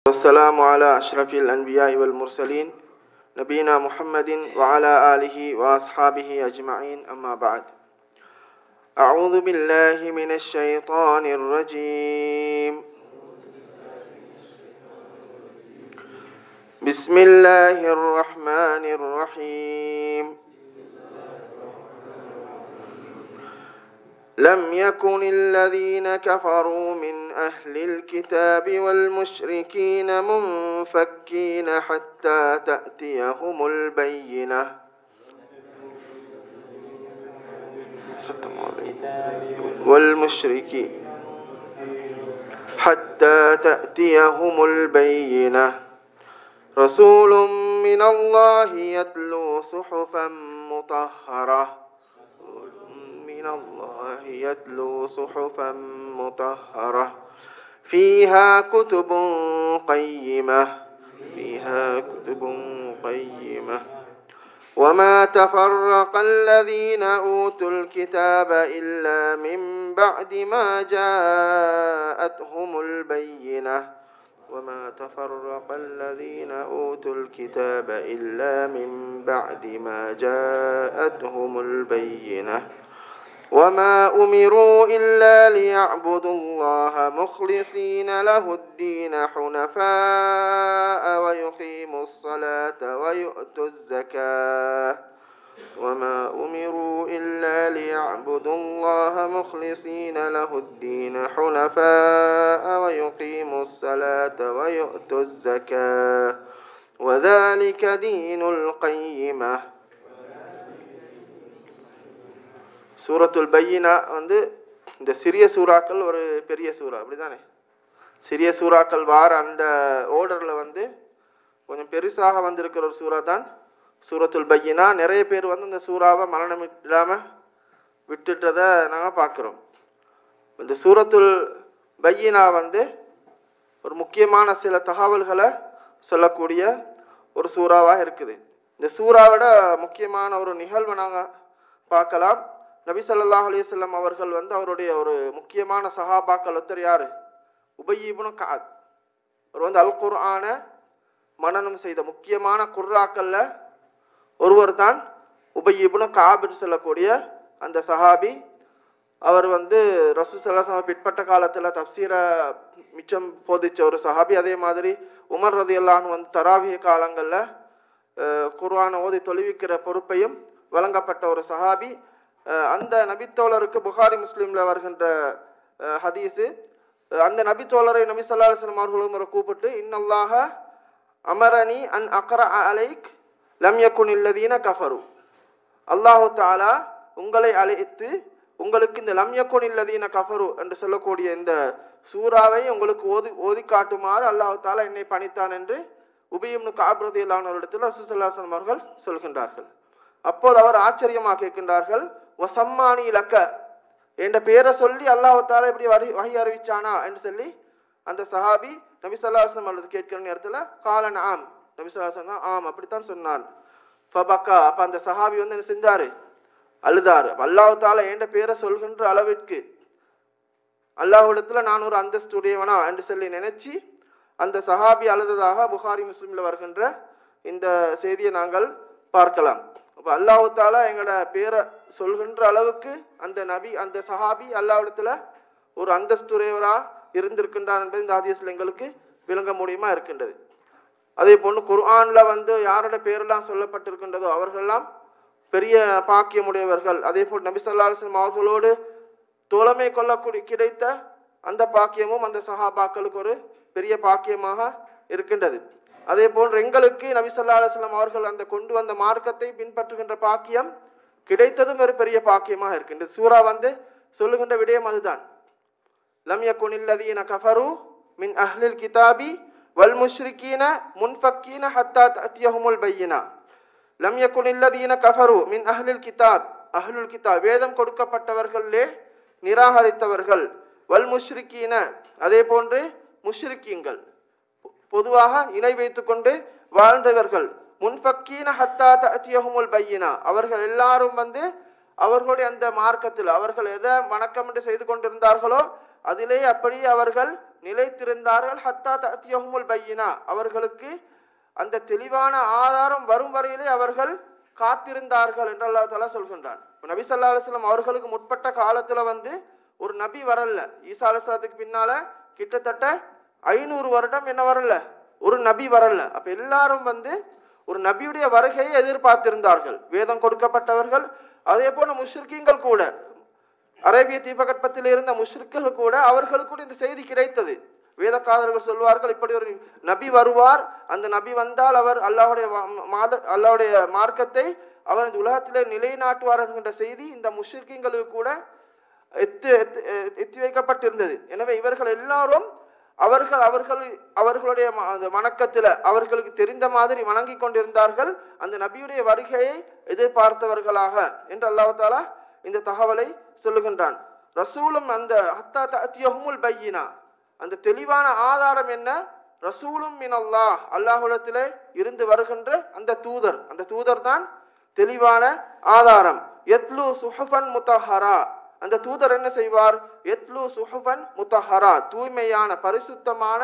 والسلام على أشرف الأنبياء والمرسلين نبينا محمد وعلى آله وأصحابه أجمعين أما بعد. أعوذ بالله من الشيطان الرجيم. بسم الله الرحمن الرحيم. لم يكن الذين كفروا من أهل الكتاب والمشركين منفكين حتى تأتيهم البينة. والمشركين حتى تأتيهم البينة. رسول من الله يتلو صحفا مطهرة. من الله يتلو صحفا مطهرة فيها كتب قيمة. وما تفرق الذين أوتوا الكتاب إلا من بعد ما جاءتهم البينة. وما تفرق الذين أوتوا الكتاب إلا من بعد ما جاءتهم البينة. وما أمروا إلا ليعبدوا الله مخلصين له الدين حنفاء ويقيموا الصلاة ويؤتوا الزكاة. وما أمروا إلا ليعبدوا الله مخلصين له الدين حنفاء ويقيموا الصلاة ويؤتوا الزكاة وذلك دين القيمة. சூரத்துல் பையினா இந்த சிறிய சூறாக்கள் ஒரு பெரிய சூறா, அப்படிதானே? சிறிய சூறாக்கள் வார அந்த ஓர்டரில் கொஞ்சம் பெருசாக வந்திருக்கிற ஒரு சூறா தான் சூரத்துல் பையினா. நிறைய பேர் இந்த சூறாவை மரணம் இல்லாமல் விட்டுட்டதை நாங்கள் பார்க்குறோம். இந்த சூரத்துல் பையினா ஒரு முக்கியமான சில தகவல்களை சொல்லக்கூடிய ஒரு சூறாவாக இருக்குது. இந்த சூறாவோட முக்கியமான ஒரு நிகழ்வை நாங்கள் பார்க்கலாம். நபி ஸல்லல்லாஹு அலைஹி வஸல்லம் அவர்கள் அவருடைய ஒரு முக்கியமான சஹாபாக்கள் ஒருத்தர் யாரு? உபய் இப்னு கஅப். அவர் அல் குர்ஆன மனனம் செய்த முக்கியமான குர்ராக்கள்ல ஒருவர் தான் உபய் இப்னு கஅப் என்று சொல்லக்கூடிய அந்த சஹாபி. அவர் ரசூல் ஸல்லல்லாஹு அலைஹி வஸல்லம் பிற்பட்ட காலத்தில் தப்சீரை மிச்சம் போதிச்ச ஒரு சஹாபி. அதே மாதிரி உமர் ரலியல்லாஹு அன்ஹு தராவிஹ் காலங்களில் குர்ஆனை ஓதி தொழுவிக்கிற பொறுப்பையும் வழங்கப்பட்ட ஒரு சஹாபி. அந்த நபித்தோழருக்கு புகாரி முஸ்லீம்ல வருகின்ற ஹதீஸு, அந்த நபித்தோழரை நபி ஸல்லல்லாஹு அலைஹி வஸல்லம் அவர்களும் கூப்பிட்டு, இன்னல்லாஹ அமரனி அன் அக்ரஅ அலைக் லம் யகுன் அல்லதீன கஃபரு. அல்லாஹு தஆலா உங்களை அழைத்து உங்களுக்கு இந்த லம் யகுன் அல்லதீன கஃபரு என்று சொல்லக்கூடிய இந்த சூறாவை உங்களுக்கு ஓதி காட்டுமாறு அல்லாஹு தஆலா என்னை பணித்தான் என்று உபய் இப்னு கஅப் ரலியல்லாஹு அன்ஹு இடத்தில் ரசூல் ஸல்லல்லாஹு அலைஹி வஸல்லம் அவர்கள் சொல்கின்றார்கள். அப்போது அவர் ஆச்சரியமாக கேட்கின்றார்கள், வசம்மானி லக்க என்ற பெயரை சொல்லி அல்லாஹு தஆலா இப்படி வஹி அறிவிச்சானா என்று சொல்லி அந்த சஹாபி நபி ஸல்லல்லாஹு அலைஹி வஸல்லம் கேட்கிற நேரத்தில் காலன் ஆம், நபி ஸல்லல்லாஹு அலைஹி வஸல்லம் ஆம் அப்படித்தான் சொன்னான். ஃபபக்கா, அப்போ அந்த சஹாபி என்ன செஞ்சாரு? அழுதாரு. அல்லாஹு தஆலா என்ற பெயரை சொல்கின்ற அளவிற்கு அல்லாஹ்விடத்தில் நான் ஒரு அந்தஸ்து உடையவனா என்று சொல்லி நினைச்சு அந்த சஹாபி அழுததாக புகாரி முஸ்லிம்ல வருகின்ற இந்த செய்தியை நாங்கள் பார்க்கலாம். அப்போ அல்லாஹு தஆலா எங்களோட பேரை சொல்கின்ற அளவுக்கு அந்த நபி அந்த சஹாபி அல்லாஹ்விடத்தில் ஒரு அந்தஸ்துரையவராக இருந்திருக்கின்றார் என்பது இந்த ஹதீஸ்ல எங்களுக்கு விளங்க முடியுமா இருக்கின்றது. அதே போன்று குர்ஆன்ல யாரோட பேரெல்லாம் சொல்லப்பட்டிருக்கின்றதோ அவர்களெல்லாம் பெரிய பாக்கியமுடையவர்கள். அதே போல் நபி ஸல்லல்லாஹு அலைஹி வஸல்லம் அவர்களோடு தோழமை கொள்ளக்கூடிய கிடைத்த அந்த பாக்கியமும் அந்த சஹாபாக்களுக்கு ஒரு பெரிய பாக்கியமாக இருக்கின்றது. அதே போன்று எங்களுக்கு நபி ஸல்லல்லாஹு அலைஹி வஸல்லம் அவர்கள் அந்த கொண்டு வந்த மார்க்கத்தை பின்பற்றுகின்ற பாக்கியம் கிடைத்ததும் ஒரு பெரிய பாக்கியமாக இருக்கின்றது. சூரா சொல்லுகின்ற விடயம் அதுதான். லம் யகுனில் லதீன கஃபரு மின் அஹ்லில் கிதாபி வல் முஷ்ரிகீன முன்ஃபக்கீன ஹத்தா தஅத்தியஹுமுல் பையினா. லம் யகுனில் லதீன கஃபரு மின் அஹ்லில் கிதாப், அஹ்லுல் கிதாப் வேதம் கொடுக்கப்பட்டவர்களே நிராகரித்தவர்கள், வல் முஷ்ரிகீன அதே போன்று முஷ்ரிக்கீன்கள் பொதுவாக இணை வைத்துக் கொண்டு வாழ்ந்தவர்கள், முன்ஃபக்கீன ஹத்தா தஅத்தியஹுமுல் பையினா அவர்கள் எல்லாரும் அவர்களுடைய அந்த மார்க்கத்தில் அவர்கள் எதை வணக்கம் என்று செய்து கொண்டிருந்தார்களோ அதிலே அப்படியே அவர்கள் நிலைத்திருந்தார்கள் ஹத்தா தஅத்தியஹுமுல் பையினா அவர்களுக்கு அந்த தெளிவான ஆதாரம் வரும் வரையிலே அவர்கள் காத்திருந்தார்கள் என்று அல்லாஹ் தஆலா சொல்கின்றான். நபி ஸல்லல்லாஹு அலைஹி வஸல்லம் அவர்களுக்கு முற்பட்ட காலத்துல ஒரு நபி வரல. ஈசா அலைஹிஸ்ஸலாத்துக்கு பின்னால கிட்டத்தட்ட 500 வருடம் என்ன வரல, ஒரு நபி வரல. அப்ப எல்லாரும் ஒரு நபியுடைய வருகையை எதிர்பார்த்திருந்தார்கள், வேதம் கொடுக்கப்பட்டவர்கள். அதே போல முஷ்ரிக்கீன்கள் கூட, அரேபிய தீபகற்பத்தில் இருந்த முஷ்ரிக்குகள் கூட, அவர்களுக்கு கூட இந்த செய்தி கிடைத்தது. வேதக்காரர்கள் சொல்வார்கள், இப்படி ஒரு நபி வருவார், அந்த நபி வந்தால் அவர் அல்லாஹ்வுடைய மார்க்கத்தை அவர் இந்த உலகத்திலே நிலைநாட்டுவார் என்கின்ற செய்தி இந்த முஷ்ரிக்கீன்களுக்கு கூட எத்தி வைக்கப்பட்டிருந்தது. எனவே இவர்கள் எல்லாரும் அவர்களுடைய வணக்கத்தில் அவர்களுக்கு தெரிந்த மாதிரி வணங்கி கொண்டிருந்தார்கள், அந்த நபியுடைய வருகையை எதிர்பார்த்தவர்களாக என்று அல்லாஹ் தஆலா இந்த தகவலை சொல்லுகின்றான். ரசூலும் அந்த ஹத்தா தஅத்தியஹுமுல் பையினா அந்த தெளிவான ஆதாரம் என்ன, ரசூலும் மினல்லாஹ் அல்லாஹ்விடத்திலே இருந்து வருகின்ற அந்த தூதர் தான் தெளிவான ஆதாரம். யத்லு சுஹுஃபன் முத்தஹரா அந்த தூதர் என்ன செய்வார், யத்லு சுஹுஃபன் முத்தஹரா தூய்மையான பரிசுத்தமான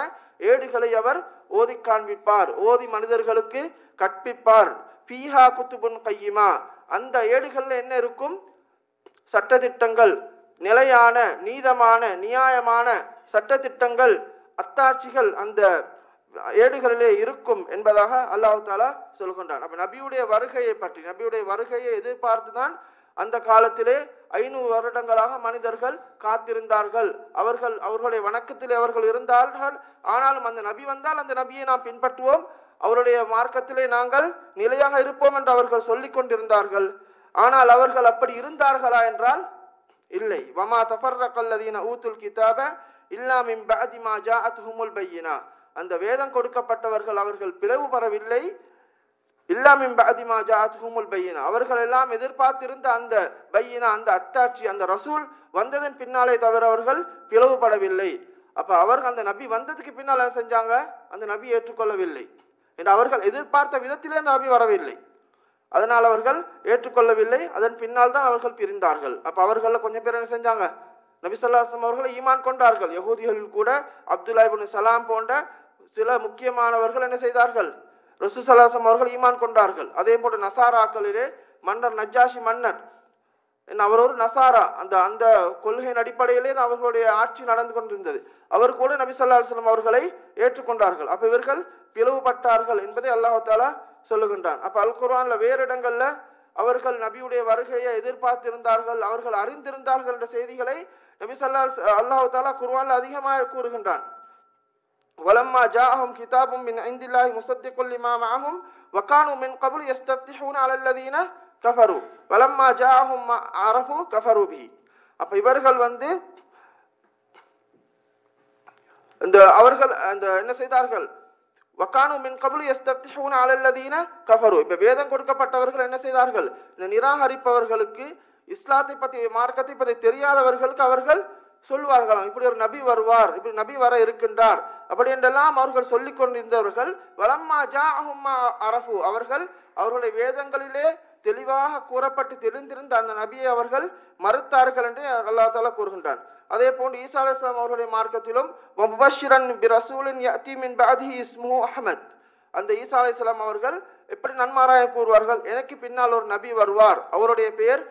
ஏடுகளை அவர் ஓதி காண்பிப்பார், ஓதி மனிதர்களுக்கு கற்பிப்பார். ஃபீஹா குத்துபுன் கையிமா அந்த ஏடுகள்ல என்ன இருக்கும், சட்டதிட்டங்கள், நிலையான நீதமான நியாயமான சட்டதிட்டங்கள், அத்தாட்சிகள் அந்த ஏடுகளிலே இருக்கும் என்பதாக அல்லாஹ் தஆலா சொல்கின்றான். அப்ப நபியுடைய வருகையை எதிர்பார்த்துதான் அந்த காலத்திலே 500 வருடங்களாக மனிதர்கள் காத்திருந்தார்கள். அவர்களுடைய வணக்கத்திலே அவர்கள் இருந்தார்கள். ஆனாலும் அந்த நபி வந்தால் அந்த நபியை நாம் பின்பற்றுவோம், அவருடைய மார்க்கத்திலே நாங்கள் நிலையாக இருப்போம் என்று அவர்கள் சொல்லிக் கொண்டிருந்தார்கள். ஆனால் அவர்கள் அப்படி இருந்தார்களா என்றால் இல்லை. வமா தஃபர்ரகல்லதீன ஊத்துல் கிதாப இல்லா மின் பஅதி மா ஜாஅத்ஹுமுல் பையினா அந்த வேதம் கொடுக்கப்பட்டவர்கள் அவர்கள் பிளவு பெறவில்லை. இல்லா மின் பஅதி மா ஜாஅத்ஹுமுல் பையினா அவர்கள் எல்லாம் எதிர்பார்த்திருந்த அந்த பையினா அந்த அத்தாட்சி அந்த ரசூல் வந்ததன் பின்னாலே தவிர அவர்கள் பிளவுபடவில்லை. அப்ப அவர்கள் அந்த நபி வந்ததுக்கு பின்னால் என்ன செஞ்சாங்க, அந்த நபி ஏற்றுக்கொள்ளவில்லை என்று அவர்கள் எதிர்பார்த்த விதத்திலே அந்த நபி வரவில்லை, அதனால் அவர்கள் ஏற்றுக்கொள்ளவில்லை. அதன் பின்னால் தான் அவர்கள் பிரிந்தார்கள். அப்ப அவர்கள் கொஞ்சம் பேர் என்ன செஞ்சாங்க, நபி ஸல்லல்லாஹு அலைஹி வஸல்லம் அவர்களை ஈமான் கொண்டார்கள். யஹூதிகள் கூட அப்துல்லாஹ் இப்னு சலாம் போன்ற சில முக்கியமானவர்கள் என்ன செய்தார்கள், ரசூல் ஸல்லல்லாஹு அலைஹி வஸல்லம் அவர்கள் ஈமான் கொண்டார்கள். அதே போன்று நசாராக்களிலே மன்னர் நஜ்ஜாஷி மன்னர் அவர் ஒரு நசாரா, அந்த கொள்கையின் அடிப்படையிலே அவர்களுடைய ஆட்சி நடந்து கொண்டிருந்தது. அவர் கூட நபி ஸல்லல்லாஹு அலைஹி வஸல்லம் அவர்களை ஏற்றுக்கொண்டார்கள். அப்ப இவர்கள் பிளவுபட்டார்கள் என்பதை அல்லாஹ் தஆலா சொல்லுகின்றான். அப்ப அல் குர்ஆன்ல வேறு இடங்கள்ல அவர்கள் நபியுடைய வருகையை எதிர்பார்த்திருந்தார்கள், அவர்கள் அறிந்திருந்தார்கள் என்ற செய்திகளை நபி அல்லாஹ் தஆலா குர்ஆன்ல அதிகமாக கூறுகின்றான். வலம்மா ஜாஅஹும் கிதாபும் மின் இன்தில்லாஹி முஸத்திக்குல் லிமா மஅஹும் வகானூ மின் கப்லு யஸ்தஃப்திஹூன அலல்லதீன கஃபரு வலம்மா ஜாஅஹும் மா அரஃபு கஃபரு பிஹி. அப்ப இவர்கள் அவர்கள் என்ன செய்தார்கள், வகானு மின் கப்லு யஸ்தஃப்திஹூன அலல்லதீன கஃபரு. இப்ப வேதம் கொடுக்கப்பட்டவர்கள் என்ன செய்தார்கள், இந்த நிராகரிப்பவர்களுக்கு, இஸ்லாத்தை பற்றி மார்க்கத்தை பற்றி தெரியாதவர்களுக்கு அவர்கள் சொல்வார்களாம், இப்படி ஒரு நபி வருவார், இப்படி நபி வர இருக்கின்றார், அப்படி என்றெல்லாம் அவர்கள் சொல்லிக் கொண்டிருந்தவர்கள். வலம்மா ஜாஅஹும் மா அரஃபு அவர்களுடைய வேதங்களிலே தெளிவாக கூறப்பட்டு தெரிந்திருந்த அந்த நபியை அவர்கள் மறுத்தார்கள் என்று அல்லாஹ் தஆலா கூறுகின்றான். அதே போன்று ஈசா அலைஹிஸ்ஸலாம் அவருடைய மார்க்கத்திலும் முபஷ்ஷிரன் பிரசூலின் யஅதி மின் பஅதிஹி இஸ்முஹு அஹ்மத் அந்த ஈசா அலைஹிஸ்ஸலாம் அவர்கள் எப்படி நன்மாராயம் கூறுவார்கள், எனக்கு பின்னால் ஒரு நபி வருவார், அவருடைய பெயர்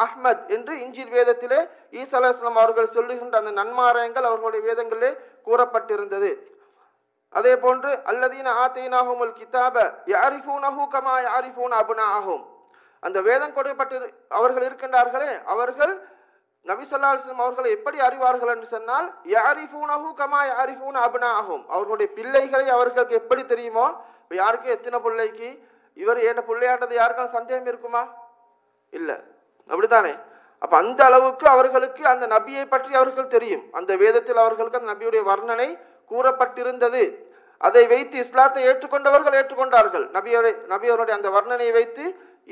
அஹ்மத் என்று இன்ஜில் வேதத்திலே ஈசா அலைஹிஸ்ஸலாம் அவர்கள் சொல்லுகின்ற அந்த நன்மாராயங்கள் அவர்களுடைய வேதங்களிலே கூறப்பட்டிருந்தது. அதே போன்று அல்லதீன ஆதைனாஹுமுல் கிதாப யஅரிஃபூனஹு கமா யஅரிஃபூன அப்னாஅஹும் அந்த வேதம் கொடுக்கப்பட்டு அவர்கள் இருக்கின்றார்களே, அவர்கள் நபி ஸல்லல்லாஹு அலைஹி வஸல்லம் அவர்களை எப்படி அறிவார்கள் என்று சொன்னால் யஅரிஃபூனஹு கமா யஅரிஃபூன அப்னாஅஹும் அவர்களுடைய பிள்ளைகளை அவர்களுக்கு எப்படி தெரியுமோ, இப்போ யாருக்கு எத்தனை பிள்ளைக்கு இவர் ஏண்ட பிள்ளையாண்டது யாருக்கும் சந்தேகம் இருக்குமா, இல்லை, அப்படித்தானே? அப்ப அந்த அளவுக்கு அவர்களுக்கு அந்த நபியை பற்றி அவர்கள் தெரியும். அந்த வேதத்தில் அவர்களுக்கு அந்த நபியுடைய வர்ணனை கூறப்பட்டிருந்தது. அதை வைத்து இஸ்லாத்தை ஏற்றுக்கொண்டவர்கள் ஏற்றுக்கொண்டார்கள், நபியவருடைய அந்த வர்ணனையை வைத்து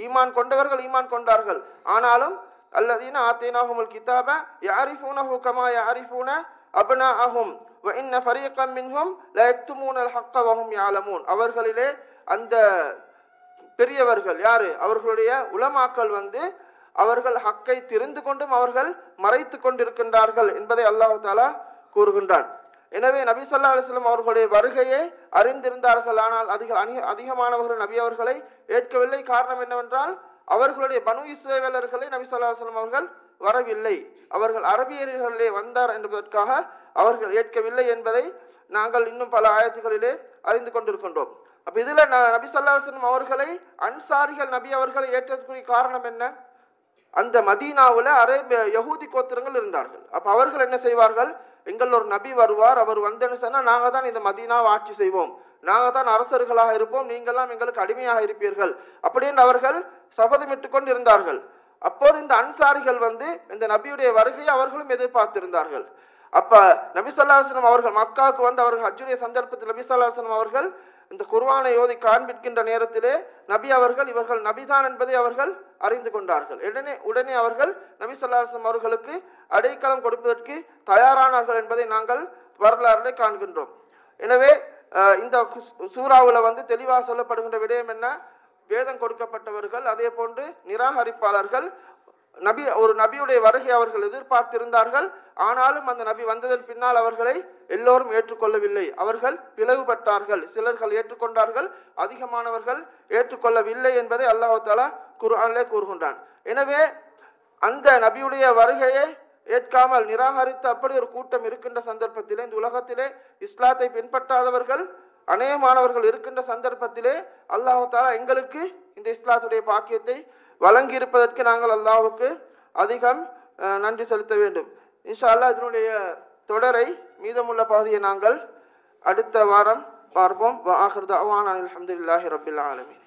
ஈமான் கொண்டவர்கள் ஈமான் கொண்டார்கள். ஆனாலும் அல்லதீன ஆதைனாஹுமுல் கிதாப யஅரிஃபூனஹு கமா யஅரிஃபூன அப்னாஅஹும் வ இன்ன ஃபரீகன் மின்ஹும் லா யக்துமூனல் ஹக்க வ ஹும் யஅலமூன் அவர்களிலே அந்த பெரியவர்கள் யாரு, அவர்களுடைய உலமாக்கள் அவர்கள் ஹக்கை தெரிந்து கொண்டும் அவர்கள் மறைத்து கொண்டிருக்கின்றார்கள் என்பதை அல்லாஹ் தஆலா கூறுகின்றான். எனவே நபி ஸல்லல்லாஹு அலைஹி வஸல்லம் அவர்களுடைய வருகையை அறிந்திருந்தார்கள். ஆனால் அதிகமானவர்கள் நபி அவர்களை ஏற்கவில்லை. காரணம் என்னவென்றால் அவர்களுடைய பனு இஸ்ரவேலர்களை நபி ஸல்லல்லாஹு அலைஹி வஸல்லம் அவர்கள் வரவில்லை, அவர்கள் அரபியர்களே வந்தார் என்பதற்காக அவர்கள் ஏற்கவில்லை என்பதை நாங்கள் இன்னும் பல ஆயத்துகளிலே அறிந்து கொண்டிருக்கின்றோம். அப்ப இதுல நபி ஸல்லல்லாஹு அலைஹி வஸல்லம் அவர்களை அன்சாரிகள் நபி அவர்களை ஏற்றக்கூடிய காரணம் என்ன? அந்த மதீனாவுல யஹூதி கோத்திரங்கள் இருந்தார்கள். அப்ப அவர்கள் என்ன செய்வார்கள், எங்கள் ஒரு நபி வருவார், அவர் வந்தேன்னு சொன்னா நாங்க தான் இந்த மதீனாவை ஆட்சி செய்வோம், நாங்க தான் அரசர்களாக இருப்போம், நீங்கள்லாம் எங்களுக்கு அடிமையாக இருப்பீர்கள் அப்படின்னு அவர்கள் சபதமிட்டு கொண்டு இருந்தார்கள். அப்போது இந்த அன்சாரிகள் இந்த நபியுடைய வருகையை அவர்களும் எதிர்பார்த்திருந்தார்கள். அப்ப நபி ஸல்லல்லாஹு அலைஹி வஸல்லம் அவர்கள் மக்காவுக்கு அவர்கள் ஹஜ்ஜுடைய சந்தர்ப்பத்தில் நபி ஸல்லல்லாஹு அலைஹி வஸல்லம் அவர்கள் இந்த குர்ஆனை ஓதி காண்பிக்கின்ற நேரத்திலே நபி அவர்கள் இவர்கள் நபிதான் என்பதை அவர்கள் அறிந்து கொண்டார்கள். உடனே அவர்கள் நபி ஸல்லல்லாஹு அலைஹி வஸல்லம் அவர்களுக்கு அடைக்கலம் கொடுப்பதற்கு தயாரானார்கள் என்பதை நாங்கள் வரலாறுகளை காண்கின்றோம். எனவே இந்த சூறாவில் தெளிவாக சொல்லப்படுகின்ற விடயம் என்ன? வேதம் கொடுக்கப்பட்டவர்கள் அதே போன்று நிராகரிப்பாளர்கள் ஒரு நபியுடைய வருகை அவர்கள் எதிர்பார்த்திருந்தார்கள். ஆனாலும் அந்த நபி வந்ததன் பின்னால் அவர்களை எல்லோரும் ஏற்றுக்கொள்ளவில்லை, அவர்கள் பிளவுபட்டார்கள். சிலர்கள் ஏற்றுக்கொண்டார்கள், அதிகமானவர்கள் ஏற்றுக்கொள்ளவில்லை என்பதை அல்லாஹ் தஆலா குர்ஆனிலே கூறுகின்றான். எனவே அந்த நபியுடைய வருகையை ஏற்காமல் நிராகரித்த அப்படி ஒரு கூட்டம் இருக்கின்ற சந்தர்ப்பத்திலே, இந்த உலகத்திலே இஸ்லாத்தை பின்பற்றாதவர்கள் அநேகமானவர்கள் இருக்கின்ற சந்தர்ப்பத்திலே அல்லாஹ் தஆலா எங்களுக்கு இந்த இஸ்லாத்துடைய பாக்கியத்தை வழங்கி இருப்பதற்கு நாங்கள் அல்லாஹ்வுக்கு அதிகம் நன்றி செலுத்த வேண்டும். இன்ஷா அல்லாஹ் இதனுடைய தொடரை மீதமுள்ள பகுதியை நாங்கள் அடுத்த வாரம் பார்ப்போம். வ ஆகிரு தஅவானா அல்ஹம்துலில்லாஹி ரப்பில் ஆலமீன்.